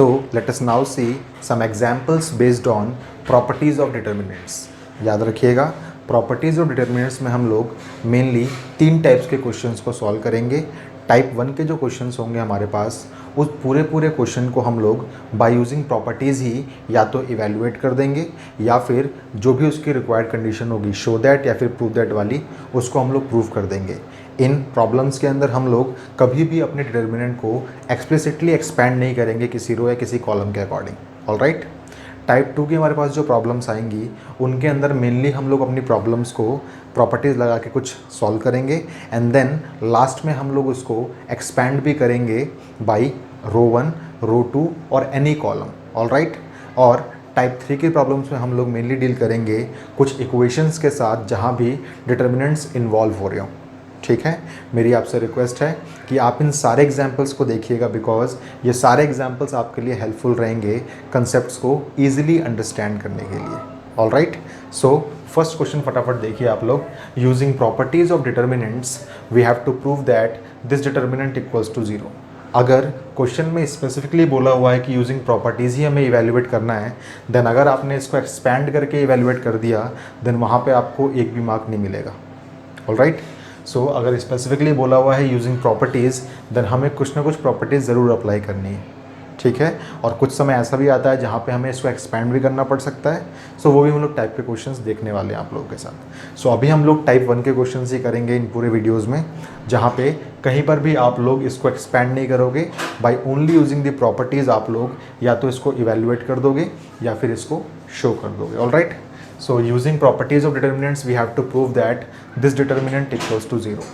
So let us now see some examples based on properties of determinants. याद रखिएगा, properties of determinants में हम लोग मेनली 3 टाइप्स के क्वेश्चंस को सॉल्व करेंगे। टाइप 1 के जो क्वेश्चंस होंगे हमारे पास, उस पूरे क्वेश्चन को हम लोग बाय यूजिंग प्रॉपर्टीज़ ही या तो इवैल्यूएट कर देंगे या फिर जो भी उसकी रिक्वायर्ड कंडीशन होगी शो दैट या फिर प्रूव दैट वाली, उसको हम लोग प्रूव कर देंगे। इन प्रॉब्लम्स के अंदर हम लोग कभी भी अपने डिटर्मिनेंट को एक्सप्लिसिटली एक्सपैंड नहीं करेंगे किसी रो या किसी कॉलम के अकॉर्डिंग। ऑलराइट, टाइप 2 की हमारे पास जो प्रॉब्लम्स आएंगी उनके अंदर मेनली हम लोग अपनी प्रॉब्लम्स को प्रॉपर्टीज़ लगा के कुछ सॉल्व करेंगे एंड देन लास्ट में हम लोग उसको एक्सपैंड भी करेंगे बाय रो 1, रो 2 और एनी कॉलम। ऑलराइट, और टाइप 3 की प्रॉब्लम्स में हम लोग मेनली डील करेंगे कुछ इक्वेशंस के साथ जहाँ भी डिटर्मिनेंट्स इन्वॉल्व हो रहे हों। ठीक है, मेरी आपसे रिक्वेस्ट है कि आप इन सारे एग्जाम्पल्स को देखिएगा बिकॉज ये सारे एग्जाम्पल्स आपके लिए हेल्पफुल रहेंगे कंसेप्ट्स को ईजिली अंडरस्टैंड करने के लिए। ऑलराइट, सो फर्स्ट क्वेश्चन फटाफट देखिए आप लोग। Using properties of determinants we have to prove that this determinant equals to 0। अगर क्वेश्चन में स्पेसिफिकली बोला हुआ है कि यूजिंग प्रॉपर्टीज़ ही हमें इवैल्यूएट करना है, देन अगर आपने इसको एक्सपैंड करके इवैल्यूएट कर दिया देन वहाँ पे आपको एक भी मार्क नहीं मिलेगा। ऑलराइट, सो अगर स्पेसिफिकली बोला हुआ है यूजिंग प्रॉपर्टीज़ देन हमें कुछ ना कुछ प्रॉपर्टीज़ ज़रूर अप्लाई करनी है। ठीक है, और कुछ समय ऐसा भी आता है जहाँ पे हमें इसको एक्सपैंड भी करना पड़ सकता है। सो वो भी हम लोग टाइप के क्वेश्चंस देखने वाले हैं आप लोगों के साथ। सो अभी हम लोग टाइप 1 के क्वेश्चंस ही करेंगे इन पूरे वीडियोज़ में, जहाँ पे कहीं पर भी आप लोग इसको एक्सपैंड नहीं करोगे, by only using the properties आप लोग या तो इसको इवैल्यूएट कर दोगे या फिर इसको शो कर दोगे। Alright, so using properties of determinants we have to prove that this determinant equals to 0।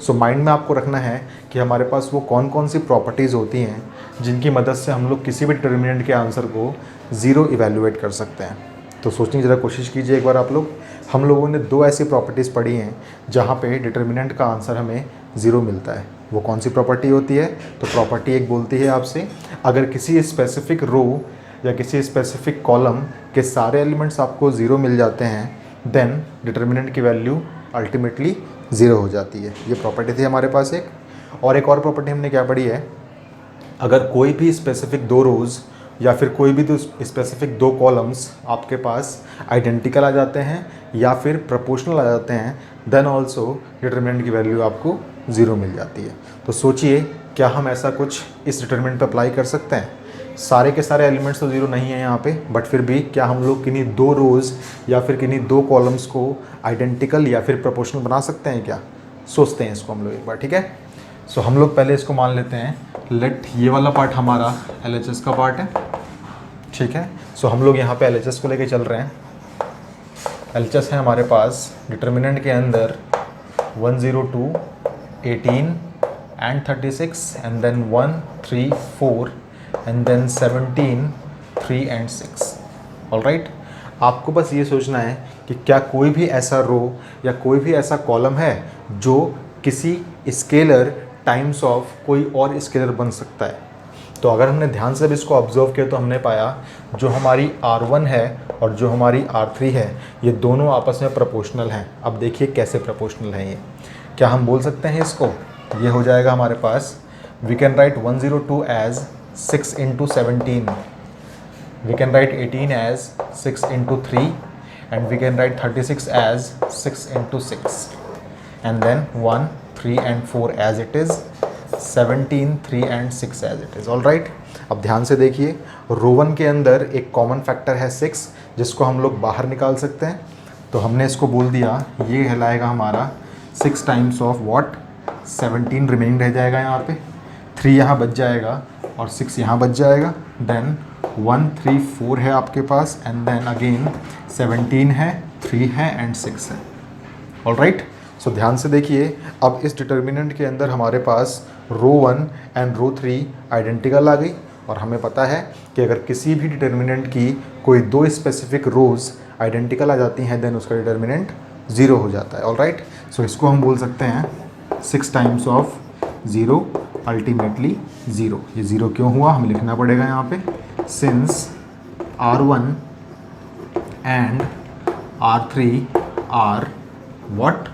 so mind में आपको रखना है कि हमारे पास वो कौन कौन सी प्रॉपर्टीज़ होती हैं जिनकी मदद से हम लोग किसी भी डिटर्मिनेंट के आंसर को 0 इवैल्यूएट कर सकते हैं। तो सोचने की ज़रा कोशिश कीजिए एक बार आप लोग। हम लोगों ने 2 ऐसी प्रॉपर्टीज़ पढ़ी हैं जहाँ पे डिटर्मिनेंट का आंसर हमें 0 मिलता है। वो कौन सी प्रॉपर्टी होती है? तो प्रॉपर्टी एक बोलती है आपसे, अगर किसी स्पेसिफिक रो या किसी स्पेसिफिक कॉलम के सारे एलिमेंट्स आपको 0 मिल जाते हैं देन डिटर्मिनेंट की वैल्यू अल्टीमेटली 0 हो जाती है। ये प्रॉपर्टी थी हमारे पास एक। और एक और प्रॉपर्टी हमने क्या पढ़ी है, अगर कोई भी स्पेसिफिक 2 रोज़ या फिर कोई भी स्पेसिफिक 2 कॉलम्स आपके पास आइडेंटिकल आ जाते हैं या फिर प्रोपोर्शनल आ जाते हैं देन ऑल्सो डिटर्मिनेंट की वैल्यू आपको 0 मिल जाती है। तो सोचिए, क्या हम ऐसा कुछ इस डिटर्मिनेंट पर अप्लाई कर सकते हैं? सारे के सारे एलिमेंट्स तो 0 नहीं है यहाँ पे, बट फिर भी क्या हम लोग किन्हीं 2 रोज़ या फिर किन्हीं 2 कॉलम्स को आइडेंटिकल या फिर प्रोपोर्शनल बना सकते हैं क्या? सोचते हैं इसको हम लोग एक बार। ठीक है, सो हम लोग पहले इसको मान लेते हैं, लेट ये वाला पार्ट हमारा LHS का पार्ट है। ठीक है, सो हम लोग यहाँ पे LHS को लेके चल रहे हैं। LHS है हमारे पास डिटर्मिनेंट के अंदर 102, 18 and 36 and then 1, 3, 4 and then 17, 3 and 6। Alright, आपको बस ये सोचना है कि क्या कोई भी ऐसा रो या कोई भी ऐसा कॉलम है जो किसी स्केलर टाइम्स ऑफ कोई और स्केलर बन सकता है। तो अगर हमने ध्यान से भी इसको ऑब्जर्व किया तो हमने पाया जो हमारी R1 है और जो हमारी R3 है ये दोनों आपस में प्रोपोर्शनल हैं। अब देखिए कैसे प्रोपोर्शनल हैं ये। क्या हम बोल सकते हैं इसको? ये हो जाएगा हमारे पास, we can write 102 as 6 into 17, we can write 18 as 6 into 3 and we can write 36 as 6 into 6 and then 1, 3 and 4 as it is, 17, 3 and 6 as it is। Alright, अब ध्यान से देखिए, रो 1 के अंदर एक कॉमन फैक्टर है 6 जिसको हम लोग बाहर निकाल सकते हैं। तो हमने इसको बोल दिया, ये कहलाएगा हमारा 6 टाइम्स ऑफ व्हाट, 17 रिमेनिंग रह जाएगा यहाँ पे, 3 यहाँ बच जाएगा और 6 यहाँ बच जाएगा। देन 1, 3, 4 है आपके पास एंड देन अगेन 17 है, 3 है एंड 6 है। ऑलराइट, सो ध्यान से देखिए, अब इस डिटर्मिनेंट के अंदर हमारे पास रो 1 एंड रो 3 आइडेंटिकल आ गई और हमें पता है कि अगर किसी भी डिटर्मिनेंट की कोई 2 स्पेसिफिक रोज़ आइडेंटिकल आ जाती हैं देन उसका डिटर्मिनेंट 0 हो जाता है। ऑलराइट, सो इसको हम बोल सकते हैं 6 टाइम्स ऑफ 0 अल्टीमेटली 0। ये 0 क्यों हुआ हमें लिखना पड़ेगा यहाँ पे, since R1 and R3 are what,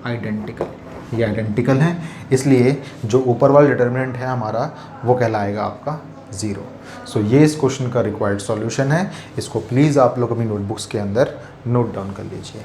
identical. ये आइडेंटिकल हैं, इसलिए जो ऊपर वाला डिटर्मिनेंट है हमारा वो कहलाएगा आपका 0। सो ये इस क्वेश्चन का रिक्वायर्ड सॉल्यूशन है। इसको प्लीज़ आप लोग अपनी नोटबुक्स के अंदर नोट डाउन कर लीजिए।